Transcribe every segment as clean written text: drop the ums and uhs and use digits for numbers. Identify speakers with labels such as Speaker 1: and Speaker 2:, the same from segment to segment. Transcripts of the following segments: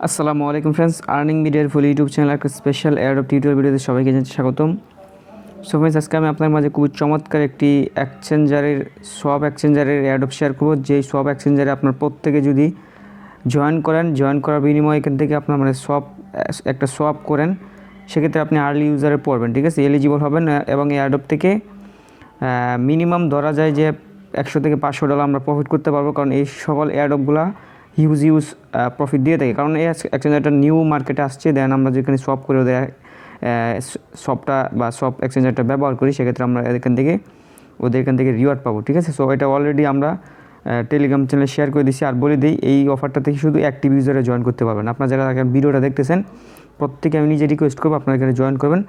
Speaker 1: আসসালামু আলাইকুম friends, earning মিডিয়ার ফুল ইউটিউব চ্যানেল একটা স্পেশাল অ্যাডপ টিউটোরিয়াল ভিডিওতে সবাইকে জানাচ্ছি স্বাগতম। সো ফ্রেন্ডস, আজকে আমি আপনার মাঝে খুব চমৎকার একটি সোয়াপ এক্সচেঞ্জারের অ্যাডপ শেয়ার করবো। যেই সোয়াপ এক্সচেঞ্জারে আপনার প্রত্যেকে যদি জয়েন করার বিনিময়ে এখান থেকে আপনার একটা সোয়াপ করেন, সেক্ষেত্রে আপনি আর্লি ইউজারে পড়বেন, ঠিক আছে, এলিজিবল হবেন। এবং এই অ্যাডপ থেকে মিনিমাম ধরা যায় যে $100 থেকে $500 আমরা প্রফিট করতে পারবো, কারণ এই সকল অ্যাডপগুলা হিউজ প্রফিট দিয়ে থাকে। কারণ এই এক্সচেঞ্জারটা নিউ মার্কেটে আসছে, দেন আমরা যেখানে সোয়াপ করে ওদের সোয়াপ এক্সচেঞ্জারটা ব্যবহার করি, সেক্ষেত্রে আমরা ওদের এখান থেকে রিওয়ার্ড পাবো, ঠিক আছে। সো এটা অলরেডি আমরা টেলিগ্রাম চ্যানেলে শেয়ার করে দিচ্ছি। আর বলে দিই, এই অফারটা থেকে শুধু অ্যাক্টিভ ইউজারে জয়েন করতে পারবেন। আপনারা যারা ভিডিওটা দেখতেছেন প্রত্যেকে আমি নিজে রিকোয়েস্ট করবো আপনারা এখানে জয়েন করবেন।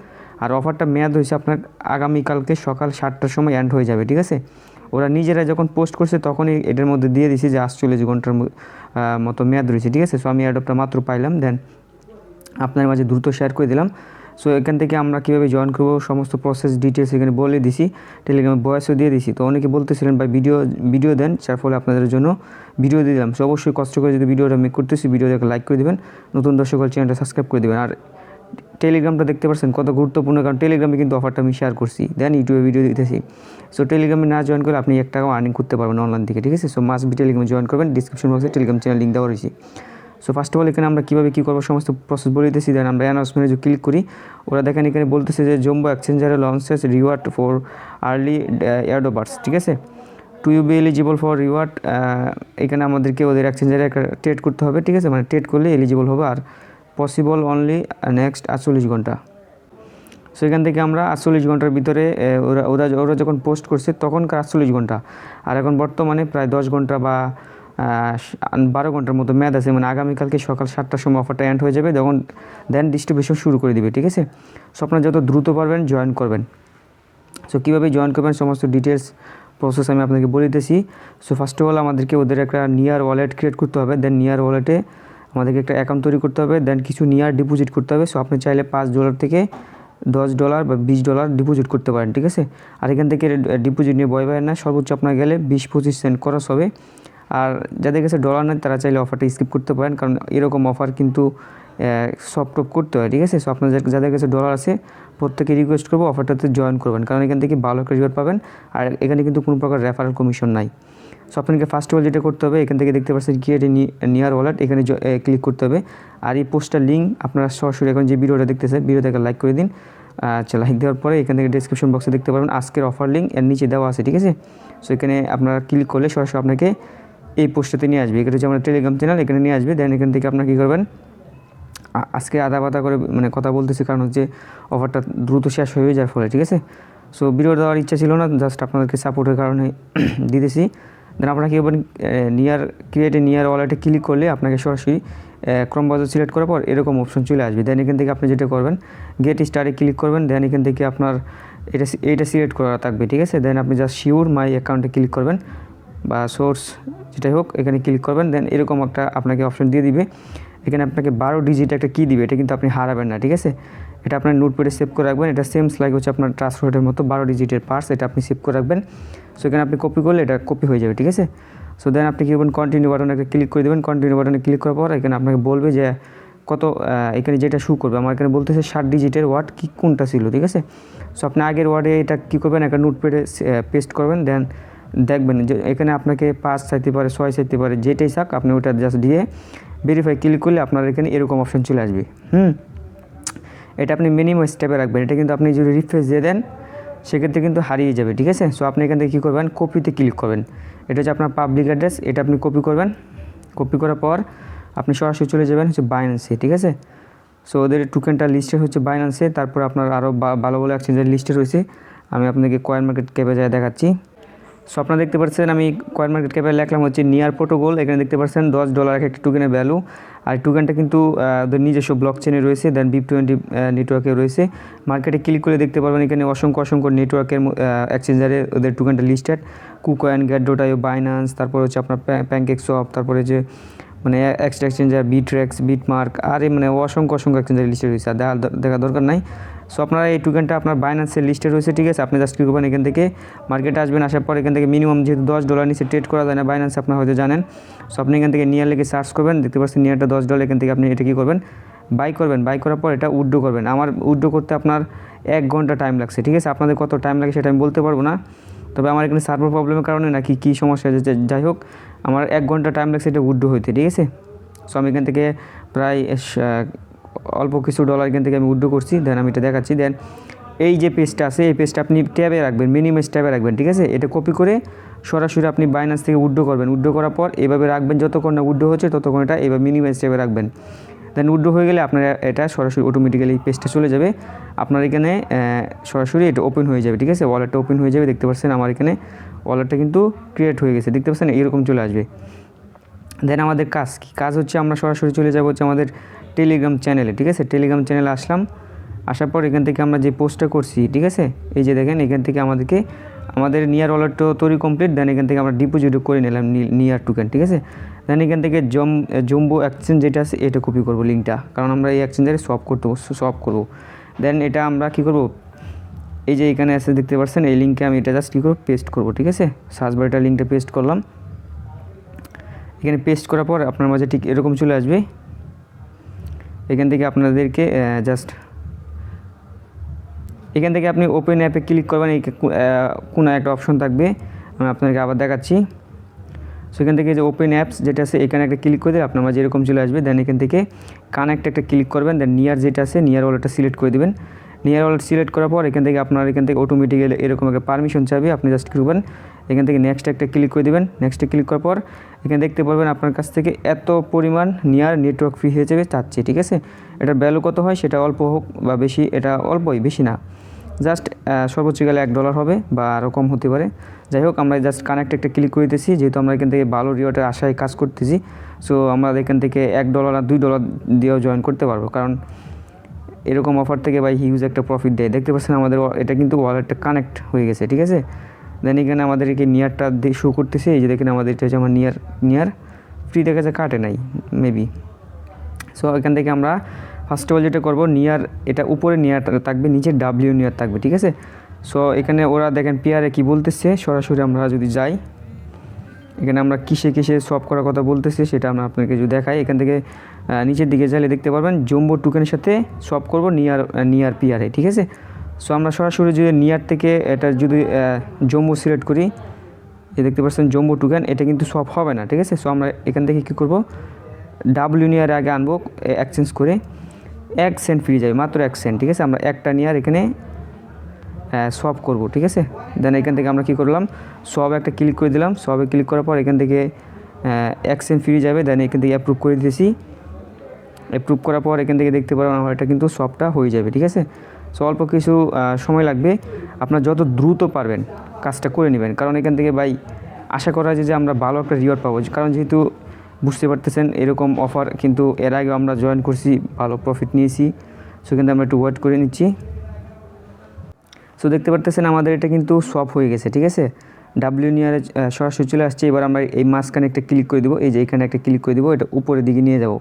Speaker 1: আর অফারটা মেয়াদ হয়েছে আপনার আগামীকালকে সকাল 7টার সময় এন্ড হয়ে যাবে, ঠিক আছে। ওরা নিজেরা যখন পোস্ট করছে তখনই এটার মধ্যে দিয়ে দিছি যে 48 ঘন্টার মতো মেয়াদ রয়েছে, ঠিক আছে। সো আমি অ্যাডপটা মাত্র পাইলাম, দেন আপনার মাঝে দ্রুত শেয়ার করে দিলাম। সো এখান থেকে আমরা কীভাবে জয়েন করবো সমস্ত প্রসেস ডিটেলস এখানে বলে দিছি, টেলিগ্রামে ভয়েসও দিয়ে দিছি। তো অনেকে বলতেছিলেন ভাই ভিডিও দেন, যার ফলে আপনাদের জন্য ভিডিও দিয়ে দিলাম। সো অবশ্যই কষ্ট করে যদি ভিডিওটা মেক করতেছি, ভিডিওটাকে লাইক করে দেবেন, নতুন দর্শক হলে চ্যানেলটা সাবস্ক্রাইব করে দেবেন। আর টেলিগ্রামটা দেখতে পাচ্ছেন কত গুরুত্বপূর্ণ, কারণ টেলিগ্রামে কিন্তু অফারটা আমি শেয়ার করছি, দেন ইউটিউবে ভিডিও দিতেছি। সো টেলিগ্রামে না জয়েন করলে আপনি $1 আর্নিং করতে পারবেন অনলাইন থেকে, ঠিক আছে। সো মাস্ট বি টেলিগ্রামে জয়েন করবেন, ডিসক্রিপশন বক্সে টেলিগ্রাম চ্যানেল লিঙ্ক দেওয়া রয়েছে। সো ফার্স্ট অফ অল এখানে আমরা কীভাবে কী করবো সমস্ত প্রসেস বলে দিতেছি, দেন আমরা অ্যানাউন্সমেন্টে যে ক্লিক করি, ওরা দেখেন এখানে বলতেছে যে জম্বো এক্সচেঞ্জারে launches reward for early adopters, ঠিক আছে। To you be eligible for reward, এখানে আমাদেরকে ওদের এক্সচেঞ্জারে একটা ট্রেড করতে হবে, ঠিক আছে, মানে ট্রেড করলে এলিজিবল হবে। আর পসিবল অনলি নেক্সট 48 ঘন্টা। সো এখান থেকে আমরা 48 ঘন্টার ভিতরে ওরা যখন পোস্ট করছে তখনকার 48 ঘন্টা, আর এখন বর্তমানে প্রায় 10 ঘন্টা বা 12 ঘন্টার মতো মেয়াদ আছে, মানে আগামীকালকে সকাল 7টার সময় অফারটা এন্ড হয়ে যাবে, দেন ডিস্ট্রিবিউশন শুরু করে দিবে, ঠিক আছে। সো আপনারা যত দ্রুত পারবেন জয়েন করবেন। সো কীভাবে জয়েন করবেন সমস্ত ডিটেলস প্রসেস আমি আপনাকে বলে দিতেছি। সো ফার্স্ট অফ অল আমাদেরকে ওদের একটা নিয়ার ওয়ালেট ক্রিয়েট করতে হবে, দেন নিয়ার ওয়ালেটে আমাদেরকে একটা অ্যাকাউন্ট তৈরি করতে হবে, দেন কিছু নিয়ার ডিপোজিট করতে হবে। সো আপনি চাইলে $5 থেকে $10 বা $20 ডিপোজিট করতে পারেন, ঠিক আছে। আর এখান থেকে ডিপোজিট নিয়ে ভয় পাবেন না, সর্বোচ্চ আপনার গেলে 20-25 সেন্ট খরচ হবে। আর যাদের কাছে ডলার নেই তারা চাইলে অফারটা স্কিপ করতে পারেন, কারণ এরকম অফার কিন্তু সফট করতে হয়, ঠিক আছে। সো আপনার যাদের কাছে ডলার আছে প্রত্যেকে রিকোয়েস্ট করবো অফারটাতে জয়েন করবেন, কারণ এখান থেকে ভালো একটা রিওয়ার্ড পাবেন। আর এখানে কিন্তু কোনো প্রকার রেফারেল কমিশন নাই। সো আপনাকে ফার্স্ট অফ অল যেটা করতে হবে, এখান থেকে দেখতে পাচ্ছেন ক্রিয়েট নিয়ার ওয়ালেট, এখানে ক্লিক করতে হবে। আর এই পোস্টার লিঙ্ক আপনারা সরাসরি এখন যে ভিডিওটা দেখতেছেন ভিডিওটাকে লাইক করে দিন। আচ্ছা, লাইক দেওয়ার পরে এখান থেকে ডেসক্রিপশন বক্সে দেখতে পারবেন আজকের অফার লিঙ্ক এর নিচে দেওয়া আছে, ঠিক আছে। সো এখানে আপনারা ক্লিক করলে সরাসরি আপনাকে এই পোস্টটাতে নিয়ে আসবে। এটা হচ্ছে আমার টেলিগ্রাম চ্যানেল, এখানে নিয়ে আসবে। দেন এখান থেকে আপনারা কী করবেন, আজকে আধা পাতা করে মানে কথা বলতেছি, কারণ হচ্ছে অফারটা দ্রুত শেষ হয়ে যাওয়ার ফলে, ঠিক আছে। সো ভিডিও দেওয়ার ইচ্ছা ছিল না, জাস্ট আপনাদেরকে সাপোর্টের কারণে দিতেছি। দেন আপনারা কী করবেন, নিয়ার ওয়ালেটে ক্লিক করলে আপনাকে সরাসরি ক্রম ব্রাউজার সিলেক্ট করার পর এরকম অপশন চলে আসবে। দেন এখান থেকে আপনি যেটা করবেন গেট স্টারে ক্লিক করবেন। দেন এখান থেকে আপনার এটা সিলেক্ট করা থাকবে, ঠিক আছে। দেন আপনি জাস্ট শিওর মাই অ্যাকাউন্টে ক্লিক করবেন বা সোর্স যেটাই হোক, এখানে ক্লিক করবেন। দেন এরকম একটা আপনাকে অপশন দিয়ে দিবে। এখানে আপনাকে 12 ডিজিট একটা কী দিবে, এটা কিন্তু আপনি হারাবেন না, ঠিক আছে। এটা আপনার নোটপ্যাডে সেভ করে রাখবেন। এটা সেম লাইক হচ্ছে আপনার ট্রান্সফারের মতো 12 ডিজিটের পার্টস, এটা আপনি সেভ করে রাখবেন। সো এখানে আপনি কপি করলে এটা কপি হয়ে যাবে, ঠিক আছে। সো দেন আপনি কী করবেন, কন্টিনিউ বাটনে একটা ক্লিক করে দেবেন। কন্টিনিউ বাটনে ক্লিক করার পর এখানে আপনাকে বলবে যে কত, এখানে যেটা শু করবে আমার এখানে বলতেছে 60 ডিজিটের ওয়ার্ড কি কোনটা ছিল, ঠিক আছে। সো আপনি আগের ওয়ার্ডে এটা কী করবেন, একটা নোটপ্যাডে পেস্ট করবেন। দেন দেখবেন যে এখানে আপনাকে 5 চাইতে পারে, 6 চাইতে পারে, যেটাই চাক আপনি ওটা জাস্ট দিয়ে ভেরিফাই ক্লিক করলে আপনার এখানে এরকম অপশন চলে আসবে। এটা আপনি মিনিমাম স্টেপে রাখবেন। এটা কিন্তু আপনি যদি রিফ্রেশ দিয়ে দেন সেক্ষেত্রে কিন্তু হারিয়ে যাবে, ঠিক আছে। সো আপনি এখান থেকে কী করবেন, কপিতে ক্লিক করবেন। এটা হচ্ছে আপনার পাবলিক অ্যাড্রেস, এটা আপনি কপি করবেন। কপি করার পর আপনি সরাসরি চলে যাবেন হচ্ছে বাইন্যান্সে, ঠিক আছে। সো ওদের টোকেনটা লিস্টে হচ্ছে বাইন্যান্সে, তারপর আপনার আরও ভালো ভালো এক্সচেঞ্জের লিস্টে রয়েছে। আমি আপনাকে কয়েন মার্কেট ক্যাপে যায় দেখাচ্ছি। সো আপনারা দেখতে পাচ্ছেন আমি কয়েন মার্কেট ক্যাপে লিখলাম হচ্ছে নিয়ার প্রোটোকল। এখানে দেখতে পাচ্ছেন $10 একটা টোকেনের ভ্যালু। আর টোকেনটা কিন্তু ওদের নিজস্ব ব্লক চেনে রয়েছে, দেন BIP20 নেটওয়ার্কে রয়েছে। মার্কেটে ক্লিক করে দেখতে পারবেন এখানে অসংখ্য নেটওয়ার্কের এক্সচেঞ্জারে ওদের টোকেনটা লিস্টেড। কুকয়েন, গেট.io, বাইন্যান্স, তারপর হচ্ছে আপনার প্যানকেকসওয়াপ, তারপরে যে মানে এক্সচেঞ্জার বিট্রেক্স, বিটমার্ক, আর মানে অসংখ্য এক্সচেঞ্জার লিস্টে রয়েছে। আর দেখা দরকার নাই, সো আপনারা এই টোকেনটা আপনার বাইন্যান্সের লিস্টে রয়েছে, ঠিক আছে। আপনি জাস্ট কী করবেন, এখান থেকে মার্কেটে আসবেন, আসার পর এখান থেকে মিনিমাম যেহেতু $10 নিচে ট্রেড করা যায় না বাইন্যান্সে, আপনারা হয়তো জানেন। সো আপনি এখান থেকে নিয়ার লেগে সার্চ করবেন, দেখতে পাচ্ছেন নিয়ারটা $10, এখান থেকে আপনি এটা কী করবেন, বাই করবেন। বাই করার পর এটা উইথড্র করবেন। আমার উইথড্র করতে আপনার 1 ঘন্টা টাইম লাগছে, ঠিক আছে। আপনাদের কত টাইম লাগে সেটা আমি বলতে পারবো না, তবে আমার এখানে সার্ভার প্রবলেমের কারণে নাকি কী সমস্যা হয়েছে, যাই হোক আমার 1 ঘন্টা টাইম লাগছে এটা উইথড্র হইতে, ঠিক আছে। সো আমি এখান থেকে প্রায় অল্প কিছু ডলার এখান থেকে আমি উইথড্র করছি, দেন আমি এটা দেখাচ্ছি। দেন এই যে পেজটা আছে এই পেজটা আপনি ট্যাবে রাখবেন, মিনিমাইজ ট্যাবে রাখবেন, ঠিক আছে। এটা কপি করে সরাসরি আপনি বাইন্যান্স থেকে উইথড্র করবেন। উইথড্র করার পর এভাবে রাখবেন, যতক্ষণ না উইথড্র হচ্ছে ততক্ষণ এটা এবার মিনিমাইজ ট্যাবে রাখবেন। দেন উইথড্র হয়ে গেলে আপনার এটা সরাসরি অটোমেটিক্যালি এই পেজটা চলে যাবে, আপনার এখানে সরাসরি এটা ওপেন হয়ে যাবে, ঠিক আছে। ওয়ালেটটা ওপেন হয়ে যাবে, দেখতে পাচ্ছেন আমার এখানে ওয়ালেটটা কিন্তু ক্রিয়েট হয়ে গেছে, দেখতে পাচ্ছেন এরকম চলে আসবে। দেন আমাদের কাজ কী, কাজ হচ্ছে আমরা সরাসরি চলে যাব হচ্ছে আমাদের টেলিগ্রাম চ্যানেলে, ঠিক আছে। টেলিগ্রাম চ্যানেলে আসলাম, আসার পর এখান থেকে আমরা যে পোস্টটা করছি, ঠিক আছে, এই যে দেখেন এখান থেকে আমাদের নিয়ার ওয়ালেটটা তৈরি কমপ্লিট। দেন এখান থেকে আমরা ডিপোজিটও করে নিলাম নিয়ার টোকেন, ঠিক আছে। দেন এখান থেকে জম্বো এক্সচেঞ্জ যেটা আছে এটা কপি করবো লিঙ্কটা, কারণ আমরা এই এক্সচেঞ্জারে সব করবো। দেন এটা আমরা কী করবো, এই যে এখানে আছে দেখতে পাচ্ছেন এই লিঙ্কে আমি এটা জাস্ট কী করবো, পেস্ট করবো, ঠিক আছে। সার্চ বারে লিঙ্কটা পেস্ট করলাম, এখানে পেস্ট করার পর আপনার মাঝে ঠিক এরকম চলে আসবে। এখান থেকে আপনাদেরকে জাস্ট এখান থেকে আপনি ওপেন অ্যাপে ক্লিক করবেন, এই কোনো একটা অপশন থাকবে, আমি আপনাদেরকে আবার দেখাচ্ছি। সো এখান থেকে যে ওপেন অ্যাপস যেটা আছে এখানে একটা ক্লিক করে দিলে আপনার মাঝে এরকম চলে আসবে। দেন এখান থেকে কানেক্ট একটা ক্লিক করবেন, দেন নিয়ার যেটা আছে নিয়ার ওয়ালেটটা সিলেক্ট করে দেবেন। নিয়ার ওয়ালেট সিলেক্ট করার পর এখান থেকে অটোমেটিক্যালি এরকম একটা পারমিশন চাইবে, আপনি জাস্ট কী করবেন, এখান থেকে নেক্সট একটা ক্লিক করে দেবেন। নেক্সটে ক্লিক করার পর এখানে দেখতে পারবেন আপনার কাছ থেকে এত পরিমাণ নিয়ার নেটওয়ার্ক ফ্রি হয়ে যাবে চাচ্ছে, ঠিক আছে। এটার ভ্যালু কত হয় সেটা অল্প হোক বা বেশি, এটা অল্পই, বেশি না, জাস্ট সর্বোচ্চ গেলে $1 হবে বা আরও কম হতে পারে। যাই হোক আমরা জাস্ট কানেক্ট একটা ক্লিক করে দিতেছি, যেহেতু আমরা এখান থেকে ভালো রিওয়ার্ডের আশায় কাজ করতেছি। সো আমরা এখান থেকে $1 আর $2 দিয়েও জয়েন করতে পারবো, কারণ এরকম অফার থেকে ভাই হিউজ একটা প্রফিট দেয়। দেখতে পাচ্ছেন আমাদের এটা কিন্তু ওয়ালেটটা কানেক্ট হয়ে গেছে, ঠিক আছে। দেন এখানে আমাদেরকে নিয়ারটা শো করতেছে, এই যে দেখেন আমাদের এটা হচ্ছে আমার নিয়ার ফ্রি দেখা যায়, কাটে নাই মেবি। সো এখান থেকে আমরা ফার্স্ট অফ অল যেটা করবো, নিয়ার এটা উপরে নিয়ার থাকবে, নিচে ডাব্লিউ নিয়ার থাকবে, ঠিক আছে। সো এখানে ওরা দেখেন পেয়ারে কি বলতেছে, সরাসরি আমরা যদি যাই এখানে আমরা কিসে সব করার কথা বলতেছে সেটা আমরা আপনাকে যদি দেখাই। এখান থেকে নিচের দিকে যাইলে দেখতে পারবেন জম্বো টোকেনের সাথে সব করবো নিয়ার পিয়ারে, ঠিক আছে। সো আমরা সরাসরি যদি নিয়ার থেকে এটা যদি জম্বো সিলেক্ট করি, এই দেখতে পাচ্ছেন জম্বো টোকেন, এটা কিন্তু সব হবে না, ঠিক আছে। সো আমরা এখান থেকে কী করবো, ডাব্লিউ নিয়ার আগে আনবো, এক্সচেঞ্জ করে 1 সেন্ট ফ্রি যাবে, মাত্র 1 সেন্ট, ঠিক আছে। আমরা একটা নিয়ার এখানে সব করব, ঠিক আছে। দেন এখান থেকে আমরা কী করলাম, সব একটা ক্লিক করে দিলাম, সবে ক্লিক করার পর এখান থেকে 1 সেন্ট ফ্রি যাবে। দেন এখান থেকে অ্যাপ্রুভ করে দিয়েছি, অ্যাপ্রুভ করার পর এখান থেকে দেখতে পারবেন আমার এটা কিন্তু সবটা হয়ে যাবে, ঠিক আছে। সো অল্প কিছু সময় লাগবে, আপনার যত দ্রুত পারবেন কাজটা করে নেবেন, কারণ এখান থেকে ভাই আশা করা যায় যে আমরা ভালো একটা রিওয়ার্ড পাবো, কারণ যেহেতু বুঝতে পারতেছেন এরকম অফার কিন্তু এর আগে আমরা জয়েন করছি, ভালো প্রফিট নিয়েছি। সো কিন্তু আমরা একটু ওয়েট করে নিচ্ছি। সো দেখতে পারতেছেন আমাদের এটা কিন্তু সব হয়ে গেছে, ঠিক আছে। ডাব্লিউ নিয়ারে সরাসরি চলে আসছে। এবার আমরা এই মাঝখানে একটা ক্লিক করে দেবো, এই যে এখানে একটা ক্লিক করে দেবো, এটা উপরের দিকে নিয়ে যাব,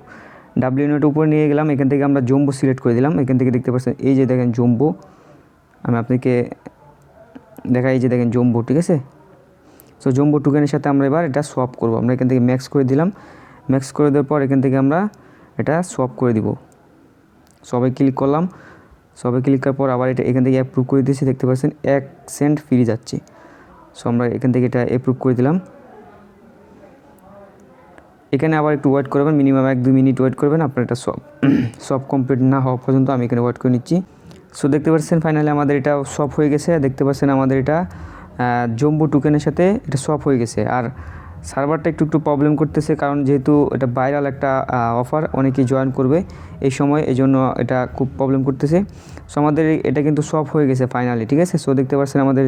Speaker 1: ডাব্লিউ নিয়ারটা উপরে নিয়ে গেলাম। এখান থেকে আমরা জম্বো সিলেক্ট করে দিলাম, এখান থেকে দেখতে পাচ্ছেন এই যে দেখেন জম্বো, আমি আপনাকে দেখাই, এই যে দেখেন জম্বো, ঠিক আছে। সো জম্বো টোকেনের সাথে আমরা এবার এটা সোয়াপ করবো, আমরা এখান থেকে ম্যাক্স করে দিলাম, ম্যাক্স করে দেওয়ার পর এখান থেকে আমরা এটা সোয়াপ করে দিব, সবাই ক্লিক করলাম, সবে ক্লিক করার পর আবার এটা এখান থেকে অ্যাপ্রুভ করে দিয়েছি, দেখতে পাচ্ছেন 1 সেন্ট ফ্রি যাচ্ছে। সো আমরা এখান থেকে এটা অ্যাপ্রুভ করে দিলাম। এখানে আবার একটু ওয়েট করবেন, মিনিমাম 1-2 মিনিট ওয়েট করবেন, আপনার এটা সব কমপ্লিট না হওয়া পর্যন্ত আমি এখানে ওয়েট করে নিচ্ছি। সো দেখতে পাচ্ছেন ফাইনালি আমাদের এটা সব হয়ে গেছে, দেখতে পাচ্ছেন আমাদের এটা জম্বো টোকেনের সাথে এটা সব হয়ে গেছে। আর সার্ভারটা একটু প্রবলেম করতেছে, কারণ যেহেতু এটা ভাইরাল একটা অফার, অনেকেই জয়েন করবে এই সময়, এই জন্য এটা খুব প্রবলেম করতেছে। সো আমাদের এটা কিন্তু সব হয়ে গেছে ফাইনালি, ঠিক আছে। সো দেখতে পাচ্ছেন আমাদের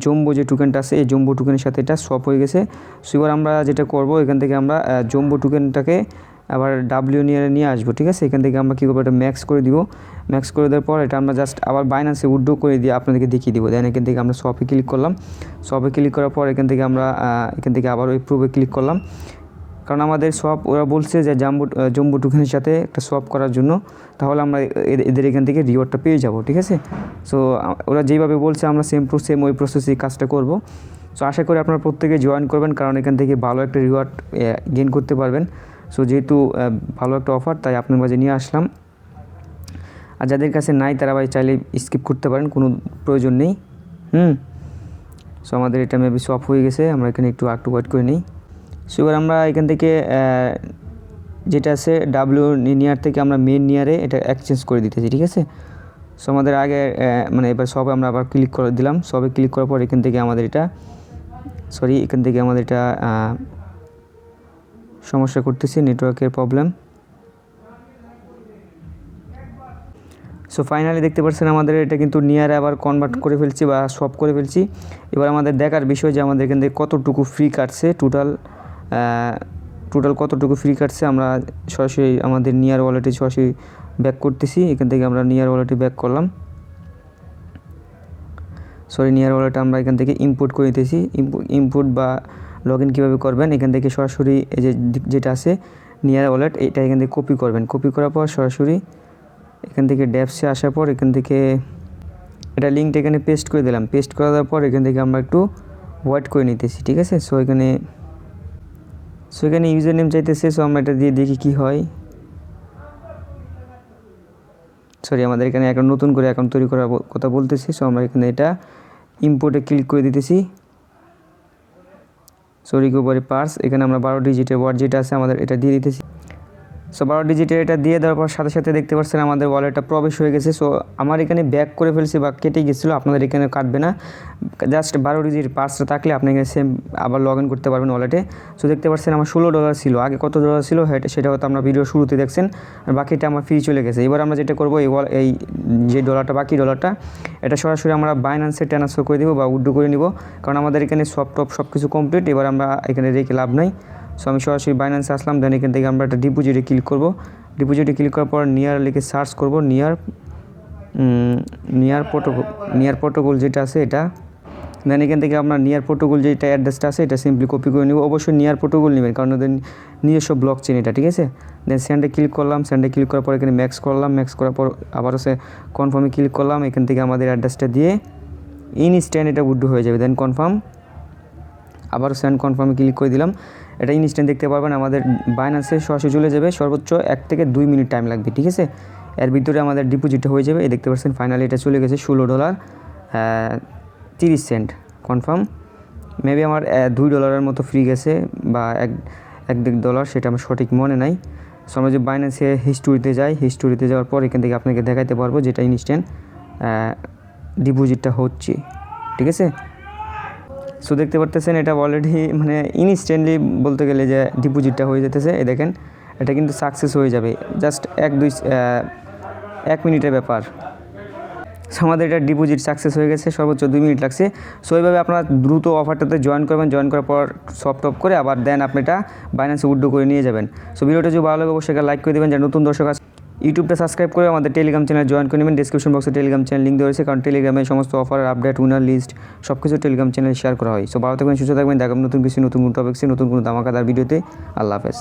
Speaker 1: জম্বো যে টোকেনটা আছে এই জম্বো টোকেনের সাথে এটা সব হয়ে গেছে। সো এবার আমরা যেটা করব, এখান থেকে আমরা জম্বো টোকেনটাকে আবার ডাব্লিউ নিয়ে আসবো, ঠিক আছে। এখান থেকে আমরা কী করবো, এটা ম্যাক্স করে দিব, ম্যাক্স করে দেওয়ার পর এটা আমরা জাস্ট আবার বাইন্যান্সে উইথড্র করে দিয়ে আপনাদেরকে দেখিয়ে দিব। দেন এখান থেকে আমরা শপে ক্লিক করলাম, শপে ক্লিক করার পর এখান থেকে আমরা এখান থেকে আবার ওই প্রুফে ক্লিক করলাম, কারণ আমাদের সব ওরা বলছে যে জম্বু টোকেনের সাথে একটা সোয়াপ করার জন্য, তাহলে আমরা এদের এখান থেকে রিওয়ার্ডটা পেয়ে যাব, ঠিক আছে। সো ওরা যেইভাবে বলছে আমরা সেম ওই প্রসেসে কাজটা করব। সো আশা করি আপনারা প্রত্যেকে জয়েন করবেন, কারণ এখান থেকে ভালো একটা রিওয়ার্ড গেইন করতে পারবেন। সো যেহেতু ভালো একটা অফার, তাই আপনার মাঝে নিয়ে আসলাম। আর যাদের কাছে নাই তারা ভাই চাইলে স্কিপ করতে পারেন, কোনো প্রয়োজন নেই। সো আমাদের এটা মেবি সোয়াপ হয়ে গেছে, আমরা এখানে একটু ওয়েট করে নিই। সো এবার আমরা এখান থেকে যেটা আছে নিয়ার থেকে আমরা মেন নিয়ারে এটা এক্সচেঞ্জ করে দিতেছি, ঠিক আছে। সো আমাদের আগে মানে এবার সবে আমরা আবার ক্লিক করে দিলাম, সবে ক্লিক করার পর এখান থেকে আমাদের এটা সমস্যা করতেছি, নেটওয়ার্কের প্রবলেম। সো ফাইনালি দেখতে পাচ্ছেন আমাদের এটা কিন্তু নিয়ারে আবার কনভার্ট করে ফেলছি বা সোয়াপ করে ফেলছি। এবার আমাদের দেখার বিষয় যে আমাদের এখান থেকে কতটুকু ফ্রি কাটছে, টোটাল কতটুকু ফ্রি কাটছে। আমরা সরাসরি আমাদের নিয়ার ওয়ালেটে সরাসরি ব্যাক করতেছি। এখান থেকে আমরা নিয়ার ওয়ালেটে ব্যাক করলাম, নিয়ার ওয়ালেটে আমরা এখান থেকে ইম্পোর্ট করে নিতেছি। ইম্পোর্ট বা লগ ইন কীভাবে করবেন, এখান থেকে সরাসরি এই যেটা আছে নিয়ার ওয়ালেট, এটা এখান থেকে কপি করবেন। কপি করার পর সরাসরি এখান থেকে ড্যাপসে আসার পর এখান থেকে এটা লিঙ্কটা এখানে পেস্ট করে দিলাম। পেস্ট করে দেওয়ার পর এখান থেকে আমরা একটু ওয়েট করে নিতেছি, ঠিক আছে। সো এখানে ইউজার নেম চাইতেছে, সো আমরা এটা দিয়ে দেখি কি হয়। আমাদের এখানে একটা নতুন করে অ্যাকাউন্ট তৈরি করার কথা বলতেছি। সো আমরা এখানে এটা ইম্পোর্টে ক্লিক করে দিতেছি। রিকভারি পার্স, এখানে আমরা 12 ডিজিটের ওয়ার্ড যেটা আছে আমাদের এটা দিয়ে দিতেছি। সো 12 ডিজিটের এটা দিয়ে দেওয়ার পর সাথে সাথে দেখতে পাচ্ছেন আমাদের ওয়ালেটটা প্রবেশ হয়ে গেছে। সো আমার এখানে ব্যাক করে ফেলছি বা কেটে গেছিলো, আপনাদের এখানে কাটবে না। জাস্ট 12 ডিজিট পার্সটা থাকলে আপনি এখানে সেম আবার লগ ইন করতে পারবেন ওয়ালেটে। সো দেখতে পাচ্ছেন আমার $16 ছিল, আগে কত ডলার ছিল সেটা হয়তো আমরা ভিডিও শুরুতে দেখছেন, আর বাকিটা আমার ফ্রি চলে গেছে। এবার আমরা যেটা করবো, এই যে বাকি ডলারটা এটা সরাসরি আমরা বাইন্যান্সে ট্রান্সফার করে দেবো বা উইথড্র করে নিব, কারণ আমাদের এখানে সব কিছু কমপ্লিট। এবার আমরা এখানে রেখে লাভ নাই। সো আমি সরাসরি বাইন্যান্সে আসলাম, দেন এখান থেকে আমরা একটা ডিপোজিটে ক্লিক করব। ডিপোজিটে ক্লিক করার পর নিয়ার লিখে সার্চ করব, নিয়ার প্রোটোকল যেটা আছে এটা। দেন এখান থেকে আপনার নিয়ার প্রোটোকল যেটা অ্যাড্রেসটা আছে এটা সিম্পলি কপি করে নেব। অবশ্যই নিয়ার প্রোটোকল নেবেন, কারণ ওদের নিজস্ব ব্লক চেন এটা, ঠিক আছে। দেন সেন্ডে ক্লিক করলাম, সেন্ডে ক্লিক করার পর এখানে ম্যাক্স করলাম, ম্যাক্স করার পর আবার কনফার্মে ক্লিক করলাম। এখান থেকে আমাদের অ্যাড্রেসটা দিয়ে ইনস্ট্যান্ট এটা উইথড্র হয়ে যাবে। দেন কনফার্ম, আবার সেন্ড কনফার্মে ক্লিক করে দিলাম। এটা ইনস্ট্যান্ট দেখতে পারবেন আমাদের বাইন্যান্সে সরাসরি চলে যাবে, সর্বোচ্চ 1 থেকে 2 মিনিট টাইম লাগবে, ঠিক আছে। এর ভিতরে আমাদের ডিপোজিটটা হয়ে যাবে। এই দেখতে পাচ্ছেন ফাইনালি এটা চলে গেছে $16.30 কনফার্ম। মেবি আমার $2 মতো ফ্রি গেছে বা $1.5, সেটা আমার সঠিক মনে নাই। সো আমরা যে বাইন্যান্সে হিস্টোরিতে যাওয়ার পর এখান থেকে আপনাকে দেখাইতে পারবো যেটা ইনস্ট্যান্ট ডিপোজিটটা হচ্ছে, ঠিক আছে। সো দেখতে পারতেছেন এটা অলরেডি মানে ইনস্ট্যান্টলি বলতে গেলে যে ডিপোজিটটা হয়ে যেতেছে। এই দেখেন এটা কিন্তু সাকসেস হয়ে যাবে, জাস্ট 1 মিনিটের ব্যাপার। সো আমাদের এটা ডিপোজিট সাকসেস হয়ে গেছে, সর্বোচ্চ 2 মিনিট লাগছে। সো এইভাবে আপনারা দ্রুত অফারটাতে জয়েন করবেন, জয়েন করার পর টপ করে আবার দেন আপনি এটা বাইন্যান্সে উইথড্র করে নিয়ে যাবেন। সো ভিডিওটা যদি ভালো লাগে অবশ্যই লাইক করে দেবেন। যারা নতুন দর্শক আছে ইউটিউবটা সাবস্ক্রাইব করে আমাদের টেলিগ্রাম চ্যানেল জয়েন করে নেবেন। ডিসক্রিপশন বক্সে টেলিগ্রাম চ্যানেল লিঙ্ক দেওয়া রয়েছে, কারণ টেলিগ্রামে সমস্ত অফার আপডেট, উইনার লিস্ট সব কিছু টেলিগ্রাম চ্যানেলে শেয়ার করা হয়। সো ভালো থাকবেন, সুস্থ থাকবেন, দেখাবেন নতুন টপিক্সে, নতুন কোনো ধামাকাদার ভিডিওতে। আল্লাহ হাফেজ।